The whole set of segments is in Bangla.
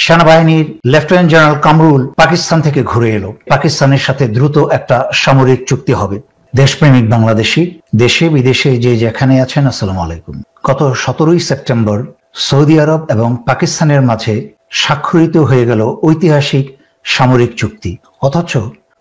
সেনাবাহিনীর লেফটেন্যান্ট জেনারেল কামরুল পাকিস্তান থেকে ঘুরে এলো। পাকিস্তানের সাথে দ্রুত একটা সামরিক চুক্তি হবে। দেশপ্রেমিক বাংলাদেশী দেশে বিদেশে যে যেখানে আছেন, আসসালামু আলাইকুম। গত 17ই সেপ্টেম্বর সৌদি আরব এবং পাকিস্তানের মাঝে স্বাক্ষরিত হয়ে গেল ঐতিহাসিক সামরিক চুক্তি। অথচ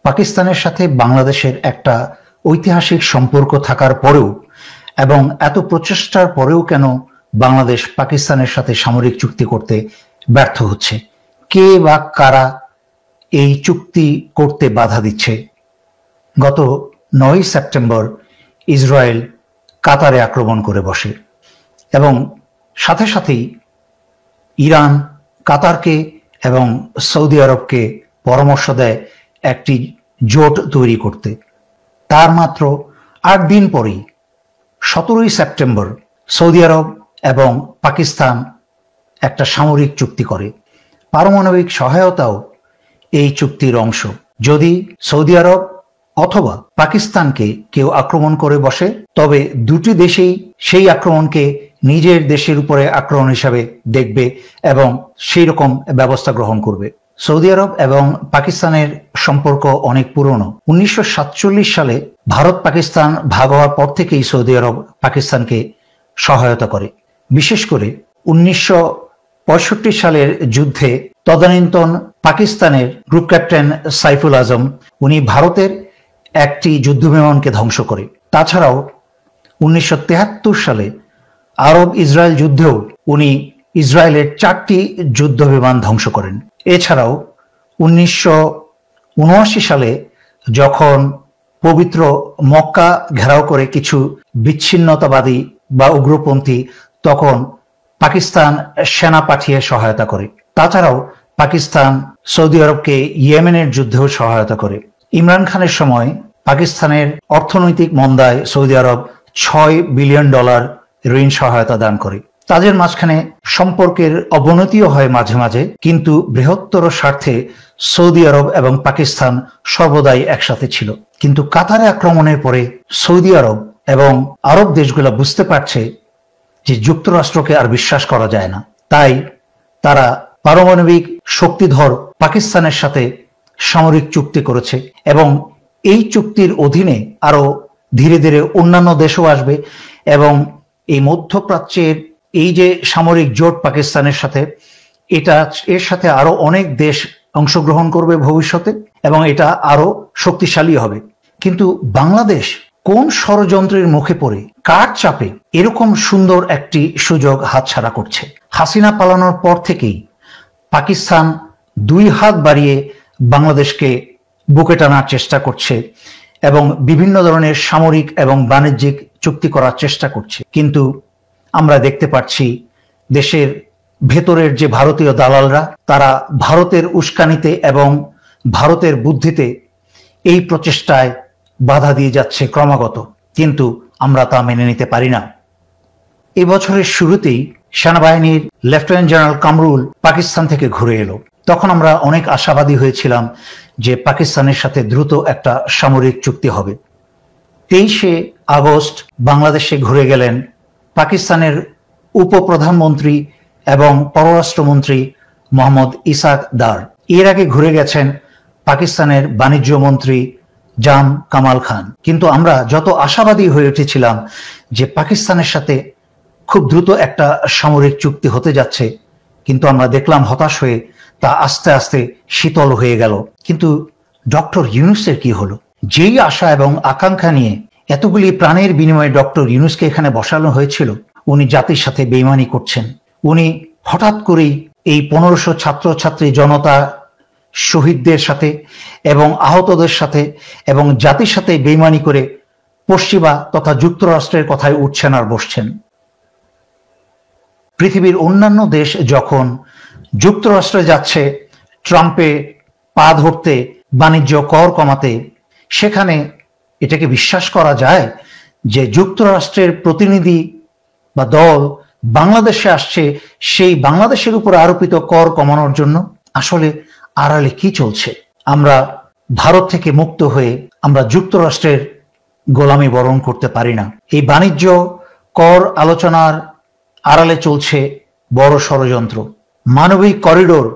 পাকিস্তানের সাথে বাংলাদেশের একটা ঐতিহাসিক সম্পর্ক থাকার পরেও এবং এত প্রচেষ্টার পরেও কেন বাংলাদেশ পাকিস্তানের সাথে সামরিক চুক্তি করতে ব্যর্থ হচ্ছে? কে বা কারা এই চুক্তি করতে বাধা দিচ্ছে? গত 9ই সেপ্টেম্বর ইসরায়েল কাতারে আক্রমণ করে বসে এবং সাথে সাথেই ইরান কাতারকে এবং সৌদি আরবকে পরামর্শ দেয় একটি জোট তৈরি করতে। তার মাত্র 8 দিন পরেই 17ই সেপ্টেম্বর সৌদি আরব এবং পাকিস্তান একটা সামরিক চুক্তি করে। পারমাণবিক সহায়তাও এই চুক্তির অংশ। যদি সৌদি আরব অথবা পাকিস্তানকে কেউ আক্রমণ করে বসে, তবে দুটি দেশেই সেই আক্রমণকে নিজের দেশের উপরে আক্রমণ হিসাবে দেখবে এবং সেই রকম ব্যবস্থা গ্রহণ করবে। সৌদি আরব এবং পাকিস্তানের সম্পর্ক অনেক পুরনো। 1947 সালে ভারত পাকিস্তান ভাগ হওয়ার পর থেকেই সৌদি আরব পাকিস্তানকে সহায়তা করে। বিশেষ করে 1965 সালের যুদ্ধে তদানীন্তন পাকিস্তানের গ্রুপ ক্যাপ্টেন সাইফুল আজম উনি ভারতের একটি যুদ্ধবিমানকে ধ্বংস করে। তাছাড়াও 1973 সালে আরব ইসরায়েল যুদ্ধেও উনি ইসরায়েলের 4টি যুদ্ধবিমান ধ্বংস করেন। এছাড়াও 1979 সালে যখন পবিত্র মক্কা ঘেরাও করে কিছু বিচ্ছিন্নতাবাদী বা উগ্রপন্থী, তখন পাকিস্তান সেনা পাঠিয়ে সহায়তা করে। তাছাড়াও পাকিস্তান সৌদি আরবকে ইয়েমেনের যুদ্ধেও সহায়তা করে। ইমরান খানের সময় পাকিস্তানের অর্থনৈতিক মন্দায় সৌদি আরব $6 বিলিয়ন ঋণ সহায়তা দান করে। তাদের মাঝখানে সম্পর্কের অবনতিও হয় মাঝে মাঝে, কিন্তু বৃহত্তর স্বার্থে সৌদি আরব এবং পাকিস্তান সর্বদাই একসাথে ছিল। কিন্তু কাতারে আক্রমণের পরে সৌদি আরব এবং আরব দেশগুলো বুঝতে পারছে যে যুক্তরাষ্ট্রকে আর বিশ্বাস করা যায় না। তাই তারা পারমাণবিক শক্তিধর পাকিস্তানের সাথে সামরিক চুক্তি করেছে এবং এই চুক্তির অধীনে আরো ধীরে ধীরে অন্যান্য দেশও আসবে এবং এই মধ্যপ্রাচ্যের এই যে সামরিক জোট পাকিস্তানের সাথে, এর সাথে আরো অনেক দেশ অংশগ্রহণ করবে ভবিষ্যতে এবং এটা আরো শক্তিশালী হবে। কিন্তু বাংলাদেশ কোন ষড়যন্ত্রের মুখে পড়ে, কার চাপে এরকম সুন্দর একটি সুযোগ হাতছাড়া করছে? হাসিনা পালানোর পর থেকেই পাকিস্তান 2 হাত বাড়িয়ে বাংলাদেশকে বুকে টানার চেষ্টা করছে এবং বিভিন্ন ধরনের সামরিক এবং বাণিজ্যিক চুক্তি করার চেষ্টা করছে। কিন্তু আমরা দেখতে পাচ্ছি দেশের ভেতরের যে ভারতীয় দালালরা, তারা ভারতের উস্কানিতে এবং ভারতের বুদ্ধিতে এই প্রচেষ্টায় বাধা দিয়ে যাচ্ছে ক্রমাগত, কিন্তু আমরা তা মেনে নিতে পারি না। এই বছরের শুরুতেই সেনাবাহিনীর লেফটেন্যান্ট জেনারেল কামরুল পাকিস্তান থেকে ঘুরে এলো। তখন আমরা অনেক আশাবাদী হয়েছিলাম যে পাকিস্তানের সাথে দ্রুত একটা সামরিক চুক্তি হবে। 23শে আগস্ট বাংলাদেশে ঘুরে গেলেন পাকিস্তানের উপপ্রধানমন্ত্রী এবং পররাষ্ট্রমন্ত্রী মোহাম্মদ ইসাক দার। এর আগে ঘুরে গেছেন পাকিস্তানের বাণিজ্য মন্ত্রী জাম কামাল খান। কিন্তু আমরা যত আশাবাদী হয়ে উঠেছিলাম যে পাকিস্তানের সাথে খুব দ্রুত একটা সামরিক চুক্তি হতে যাচ্ছে, কিন্তু আমরা দেখলাম হতাশ হয়ে তা আস্তে আস্তে শীতল হয়ে গেল। কিন্তু ডক্টর ইউনূসের কি হলো? যেই আশা এবং আকাঙ্ক্ষা নিয়ে এতগুলি প্রাণের বিনিময়ে ডক্টর ইউনূসকে এখানে বসানো হয়েছিল, উনি জাতির সাথে বেইমানি করছেন। উনি হঠাৎ করেই এই 1500 ছাত্রছাত্রী জনতা শহীদদের সাথে এবং আহতদের সাথে এবং জাতির সাথে বেইমানি করে পশ্চিমা তথা যুক্তরাষ্ট্রের কথায় উঠছেন আর বসছেন। পৃথিবীর অন্যান্য দেশ যখন যুক্তরাষ্ট্রে যাচ্ছে ট্রাম্পে পা ধরতে, বাণিজ্য কর কমাতে, সেখানে এটাকে বিশ্বাস করা যায় যে যুক্তরাষ্ট্রের প্রতিনিধি বা দল বাংলাদেশে আসছে সেই বাংলাদেশের উপর আরোপিত কর কমানোর জন্য? আসলে আড়ালে কি চলছে? আমরা ভারত থেকে মুক্ত হয়ে আমরা যুক্তরাষ্ট্রের গোলামি বরণ করতে পারি না। এই বাণিজ্য কর আলোচনার আড়ালে চলছে বড় ষড়যন্ত্র। মানবিক করিডোর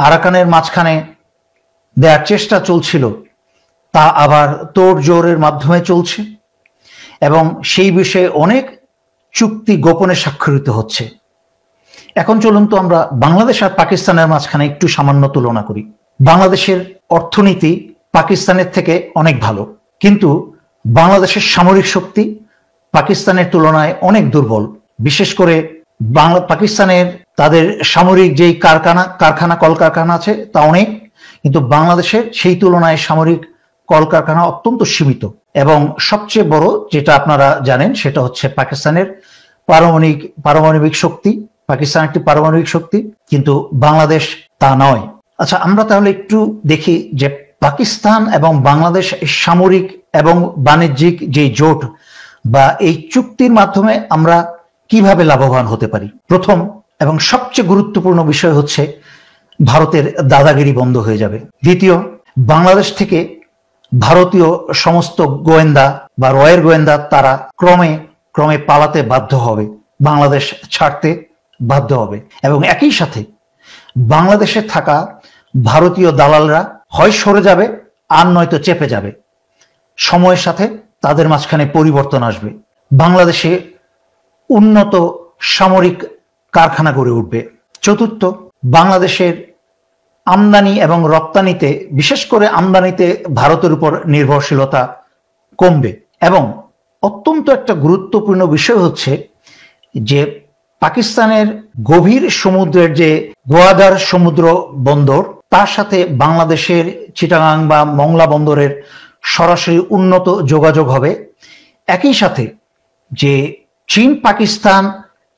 আরাকানের মাঝখানে দেওয়ার চেষ্টা চলছিল, তা আবার তোড়জোড়ের মাধ্যমে চলছে এবং সেই বিষয়ে অনেক চুক্তি গোপনে স্বাক্ষরিত হচ্ছে। এখন চলুন তো আমরা বাংলাদেশ আর পাকিস্তানের মাঝখানে একটু সামান্য তুলনা করি। বাংলাদেশের অর্থনীতি পাকিস্তানের থেকে অনেক ভালো, কিন্তু বাংলাদেশের সামরিক শক্তি পাকিস্তানের তুলনায় অনেক দুর্বল। বিশেষ করে পাকিস্তানের তাদের সামরিক যেই কারখানা কলকারখানা আছে তা অনেক, কিন্তু বাংলাদেশের সেই তুলনায় সামরিক কলকারখানা অত্যন্ত সীমিত। এবং সবচেয়ে বড় যেটা আপনারা জানেন সেটা হচ্ছে পাকিস্তানের পারমাণবিক শক্তি। পাকিস্তান একটি পারমাণবিক শক্তি, কিন্তু বাংলাদেশ তা নয়। আচ্ছা, আমরা তাহলে একটু দেখি যে পাকিস্তান এবং বাংলাদেশ সামরিক এবং বাণিজ্যিক যে জোট বা এই চুক্তির মাধ্যমে আমরা কিভাবে লাভবান হতে পারি। প্রথম এবং সবচেয়ে গুরুত্বপূর্ণ বিষয় হচ্ছে ভারতের দাদাগিরি বন্ধ হয়ে যাবে। দ্বিতীয়, বাংলাদেশ থেকে ভারতীয় সমস্ত গোয়েন্দা বা রয়ের গোয়েন্দা তারা ক্রমে ক্রমে পালাতে বাধ্য হবে, বাংলাদেশ ছাড়তে বাধ্য হবে। এবং একই সাথে বাংলাদেশে থাকা ভারতীয় দালালরা হয় সরে যাবে আর নয়তো চেপে যাবে। সময়ের সাথে তাদের মাঝখানে পরিবর্তন আসবে। বাংলাদেশে উন্নত সামরিক কারখানা গড়ে উঠবে। চতুর্থ, বাংলাদেশের আমদানি এবং রপ্তানিতে, বিশেষ করে আমদানিতে ভারতের উপর নির্ভরশীলতা কমবে। এবং অত্যন্ত একটা গুরুত্বপূর্ণ বিষয় হচ্ছে যে পাকিস্তানের গভীর সমুদ্রের যে গোয়াদার সমুদ্র বন্দর, তার সাথে বাংলাদেশের চিটাগাং বা মংলা বন্দরের সরাসরি উন্নত যোগাযোগ হবে। একই সাথে যে চীন পাকিস্তান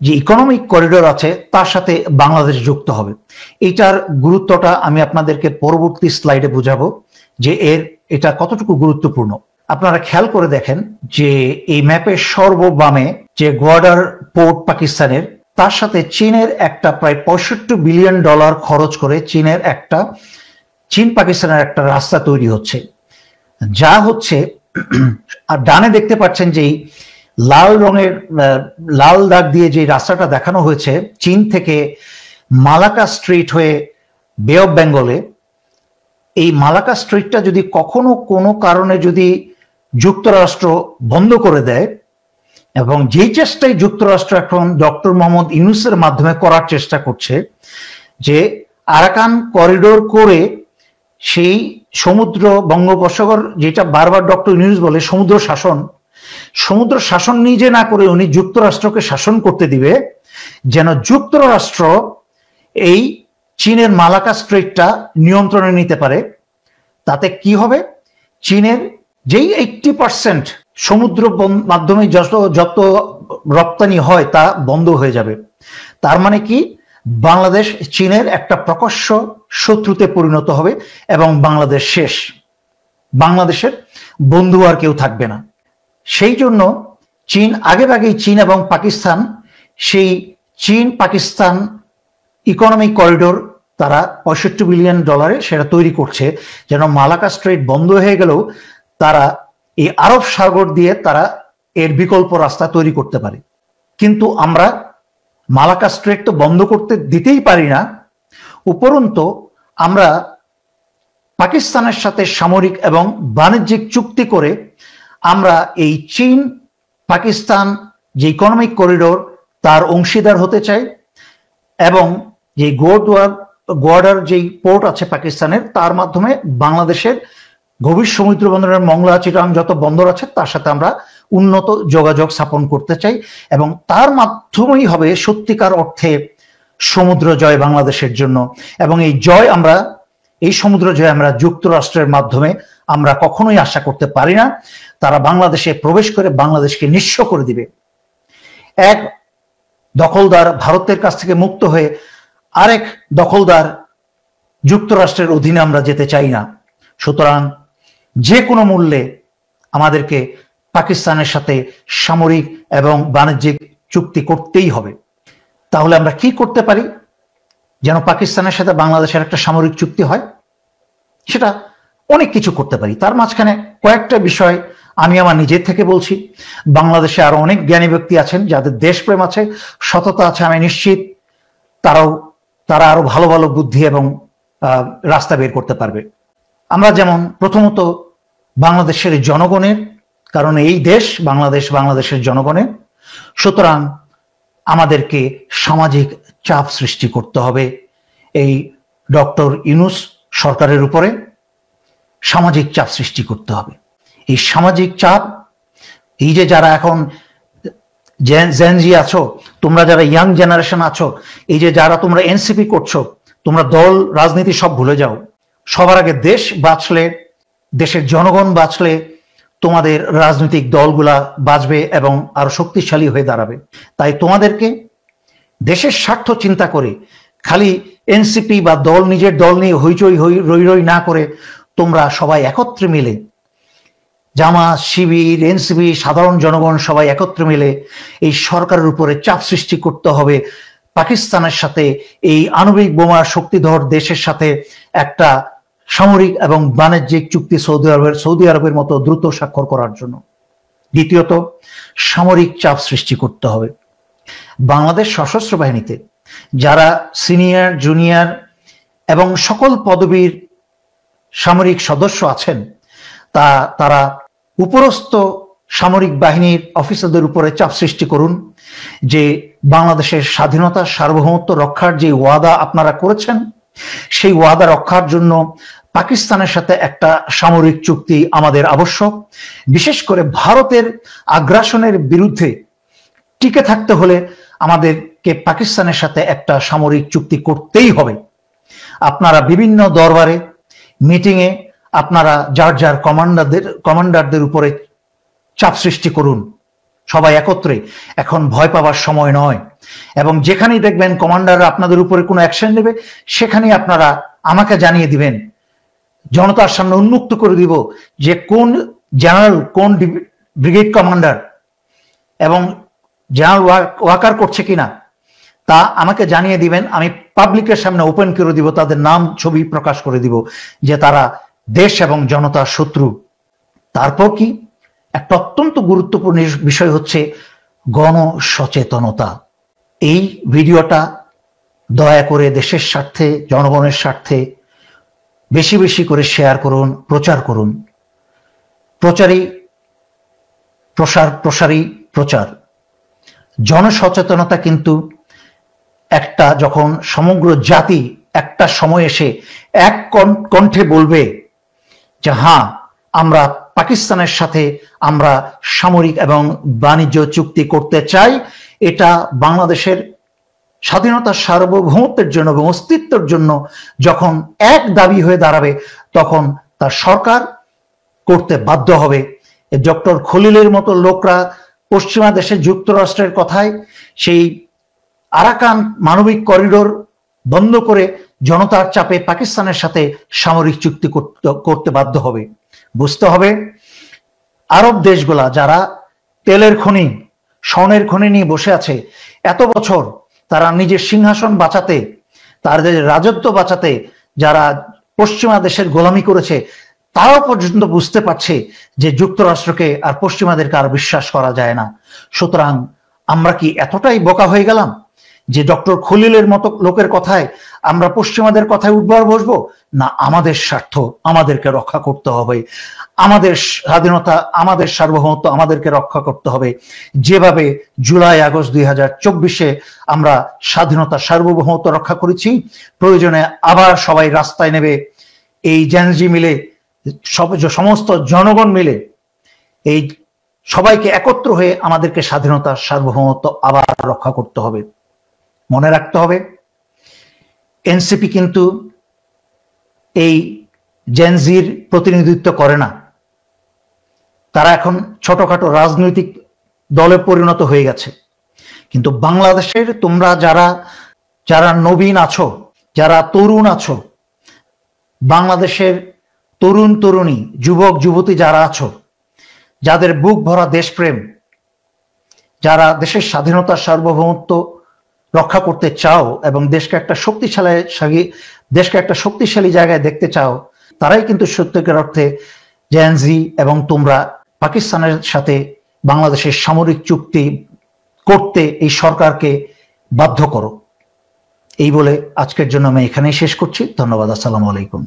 যে ইকোনমিক করিডোর আছে তার সাথে বাংলাদেশ যুক্ত হবে। এইটার গুরুত্বটা আমি আপনাদেরকে পরবর্তী স্লাইডে বুঝাবো যে এটা কতটুকু গুরুত্বপূর্ণ। আপনারা খেয়াল করে দেখেন যে এই ম্যাপের সর্ববামে যে গোয়াডার পোর্ট পাকিস্তানের, তার সাথে চীনের একটা প্রায় $65 বিলিয়ন খরচ করে চীন পাকিস্তানের একটা রাস্তা তৈরি হচ্ছে, যা হচ্ছে আর ডানে দেখতে পাচ্ছেন যে লাল রঙের লাল দাগ দিয়ে যে রাস্তাটা দেখানো হয়েছে চীন থেকে মালাকা স্ট্রিট হয়ে বে অফ বেঙ্গলে। এই মালাকা স্ট্রিটটা যদি কখনো কোনো কারণে যদি যুক্তরাষ্ট্র বন্ধ করে দেয়, এবং যেই চেষ্টাই যুক্তরাষ্ট্র এখন ডক্টর মোহাম্মদ ইউনূসের মাধ্যমে করার চেষ্টা করছে যে আরাকান করিডোর করে সেই সমুদ্র বঙ্গোপসাগর, যেটা বারবার ডক্টর ইউনূস বলে সমুদ্র শাসন নিজে না করে উনি যুক্তরাষ্ট্রকে শাসন করতে দিবে, যেন যুক্তরাষ্ট্র এই চীনের মালাকা স্ট্রেইটটা নিয়ন্ত্রণে নিতে পারে। তাতে কি হবে, চীনের যেই 80% সমুদ্র মাধ্যমে যত রপ্তানি হয় তা বন্ধ হয়ে যাবে। তার মানে কি, বাংলাদেশ চীনের একটা প্রকাশ্য শত্রুতে পরিণত হবে এবং বাংলাদেশ শেষ। বাংলাদেশের বন্ধু আর কেউ থাকবে না। সেই জন্য আগেভাগেই চীন এবং পাকিস্তান সেই চীন পাকিস্তান ইকোনমিক করিডোর তারা $65 বিলিয়ন সেটা তৈরি করছে, যেন মালাকা স্ট্রেইট বন্ধ হয়ে গেলেও তারা এই আরব সাগর দিয়ে তারা এর বিকল্প রাস্তা তৈরি করতে পারে। কিন্তু আমরা মালাকা স্ট্রেইট তো বন্ধ করতে দিতেই পারি না, উপরন্তু আমরা পাকিস্তানের সাথে সামরিক এবং বাণিজ্যিক চুক্তি করে আমরা এই চীন পাকিস্তান যে ইকোনমিক করিডোর তার অংশীদার হতে চাই, এবং যে গোয়াডার যেই পোর্ট আছে পাকিস্তানের, তার মাধ্যমে বাংলাদেশের গভীর সমুদ্র বন্দরের মংলা চিটাগাং যত বন্দর আছে তার সাথে আমরা উন্নত যোগাযোগ স্থাপন করতে চাই, এবং তার মাধ্যমেই হবে সত্যিকার অর্থে সমুদ্র জয় বাংলাদেশের জন্য। এবং এই সমুদ্র জয় আমরা যুক্তরাষ্ট্রের মাধ্যমে আমরা কখনোই আশা করতে পারি না। তারা বাংলাদেশে প্রবেশ করে বাংলাদেশকে নিঃস্ব করে দিবে। এক দখলদার ভারতের কাছ থেকে মুক্ত হয়ে আরেক দখলদার যুক্তরাষ্ট্রের অধীনে আমরা যেতে চাই না। সুতরাং যে কোনো মূল্যে আমাদেরকে পাকিস্তানের সাথে সামরিক এবং বাণিজ্যিক চুক্তি করতেই হবে। তাহলে আমরা কি করতে পারি যেন পাকিস্তানের সাথে বাংলাদেশের একটা সামরিক চুক্তি হয়? সেটা অনেক কিছু করতে পারি। তার মাঝখানে কয়েকটা বিষয় আমি আমার নিজের থেকে বলছি। বাংলাদেশে আরো অনেক জ্ঞানী ব্যক্তি আছেন যাদের দেশপ্রেম আছে, সততা আছে, আমি নিশ্চিত তারা আরো ভালো ভালো বুদ্ধি এবং রাস্তা বের করতে পারবে। আমরা যেমন প্রথমত বাংলাদেশের জনগণের, কারণ এই দেশ বাংলাদেশ বাংলাদেশের জনগণের, সুতরাং আমাদেরকে সামাজিক চাপ সৃষ্টি করতে হবে এই ডক্টর ইউনূস সরকারের উপরে। সামাজিক চাপ সৃষ্টি করতে হবে। এই সামাজিক চাপ, এই যে যারা এখন জেনজি আছো, তোমরা যারা ইয়াং জেনারেশন আছো, এই যে যারা তোমরা এনসিপি করছো, তোমরা দল রাজনীতি সব ভুলে যাও। সবার আগে দেশ বাঁচলে, দেশের জনগণ বাঁচলে তোমাদের রাজনৈতিক দলগুলা বাঁচবে এবং আরো শক্তিশালী হয়ে দাঁড়াবে। তাই তোমাদেরকে দেশের স্বার্থ চিন্তা করে, খালি এনসিপি বা দল, নিজের দল নিয়ে হইচই রই রই না করে, তোমরা সবাই একত্রে মিলে, জামাত, শিবির, এনসিপি, সাধারণ জনগণ সবাই একত্রে মিলে এই সরকারের উপরে চাপ সৃষ্টি করতে হবে। পাকিস্তানের সাথে, এই আণবিক বোমার শক্তিধর দেশের সাথে একটা সামরিক এবং বাণিজ্যিক চুক্তি সৌদি আরবের মতো দ্রুত স্বাক্ষর করার জন্য। দ্বিতীয়ত, সামরিক চাপ সৃষ্টি করতে হবে বাংলাদেশ সশস্ত্র বাহিনীতে যারা সিনিয়র, জুনিয়র এবং সকল পদবীর সামরিক সদস্য আছেন, তারা উপরস্থ সামরিক বাহিনীর অফিসারদের উপরে চাপ সৃষ্টি করুন যে বাংলাদেশের স্বাধীনতা, সার্বভৌমত্ব রক্ষার যে ওয়াদা আপনারা করেছেন, সেই ওয়াদা রক্ষার জন্য পাকিস্তানের সাথে একটা সামরিক চুক্তি আমাদের আবশ্যক। বিশেষ করে ভারতের আগ্রাসনের বিরুদ্ধে টিকে থাকতে হলে আমাদেরকে পাকিস্তানের সাথে একটা সামরিক চুক্তি করতেই হবে। আপনারা বিভিন্ন দরবারে, মিটিংয়ে আপনারা যার যার কমান্ডারদের উপরে চাপ সৃষ্টি করুন, সবাই একত্রে। এখন ভয় পাওয়ার সময় নয়। এবং যেখানেই দেখবেন কমান্ডাররা আপনাদের উপরে কোনো অ্যাকশন নেবে, সেখানেই আপনারা আমাকে জানিয়ে দিবেন। জনতার সামনে উন্মুক্ত করে দিব যে কোন জেনারেল, কোন ব্রিগেড কমান্ডার এবং জেনারেল ওয়াকার করছে কিনা তা আমাকে জানিয়ে দিবেন। আমি পাবলিকের সামনে ওপেন করে দিব, তাদের নাম, ছবি প্রকাশ করে দিব যে তারা দেশ এবং জনতার শত্রু। তারপর কি, একটা অত্যন্ত গুরুত্বপূর্ণ বিষয় হচ্ছে গণসচেতনতা। এই ভিডিওটা দয়া করে দেশের স্বার্থে, জনগণের স্বার্থে বেশি বেশি করে শেয়ার করুন, প্রচার করুন। প্রচার। জনসচেতনতা কিন্তু একটা, যখন সমগ্র জাতি একটা সময় এসে এক কণ্ঠে বলবে যে হ্যাঁ, আমরা পাকিস্তানের সাথে আমরা সামরিক এবং বাণিজ্য চুক্তি করতে চাই, এটা বাংলাদেশের স্বাধীনতা, সার্বভৌমত্বের জন্য এবং অস্তিত্বের জন্য যখন এক দাবি হয়ে দাঁড়াবে, তখন তার সরকার করতে বাধ্য হবে। ডক্টর খলিলের মতো লোকরা পশ্চিমা দেশের যুক্তরাষ্ট্রের কথায় সেই আরাকান মানবিক করিডোর বন্ধ করে জনতার চাপে পাকিস্তানের সাথে সামরিক চুক্তি করতে বাধ্য হবে। বুঝতে হবে, আরব দেশগুলা যারা তেলের খনি, স্বর্ণের খনি নিয়ে বসে আছে এত বছর, তারা নিজের সিংহাসন বাঁচাতে, তাদের রাজত্ব বাঁচাতে যারা পশ্চিমা দেশের গোলামি করেছে, তারাও পর্যন্ত বুঝতে পারছে যে যুক্তরাষ্ট্রকে আর পশ্চিমাদেরকে আর বিশ্বাস করা যায় না। সুতরাং আমরা কি এতটাই বোকা হয়ে গেলাম যে ডক্টর খলিলের মতো লোকের কথায় আমরা পশ্চিমাদের কথায় উঠবার বসবো? না, আমাদের স্বার্থ আমাদেরকে রক্ষা করতে হবে, আমাদের স্বাধীনতা, আমাদের সার্বভৌমত্ব আমাদেরকে রক্ষা করতে হবে। যেভাবে জুলাই আগস্ট 2024-এ আমরা স্বাধীনতা, সার্বভৌমত্ব রক্ষা করেছি, প্রয়োজনে আবার সবাই রাস্তায় নেবে, এই জেনজি মিলে, সমস্ত জনগণ মিলে, এই সবাইকে একত্র হয়ে আমাদেরকে স্বাধীনতা, সার্বভৌমত্ব আবার রক্ষা করতে হবে। মনে রাখতে হবে, এনসিপি কিন্তু এই জেনজির প্রতিনিধিত্ব করে না। তারা এখন ছোটখাটো রাজনৈতিক দলে পরিণত হয়ে গেছে। কিন্তু বাংলাদেশের তোমরা যারা নবীন আছো, যারা তরুণ আছো, বাংলাদেশের তরুণ তরুণী, যুবক যুবতী যারা আছো, যাদের বুক ভরা দেশপ্রেম, যারা দেশের স্বাধীনতা, সার্বভৌমত্ব রক্ষা করতে চাও এবং দেশকে একটা শক্তিশালী জায়গায় দেখতে চাও, তারাই কিন্তু সত্যিকার অর্থে জেনজি এবং তোমরা পাকিস্তানের সাথে বাংলাদেশের সামরিক চুক্তি করতে এই সরকারকে বাধ্য করো। এই বলে আজকের জন্য আমি এখানেই শেষ করছি। ধন্যবাদ। আসসালামু আলাইকুম।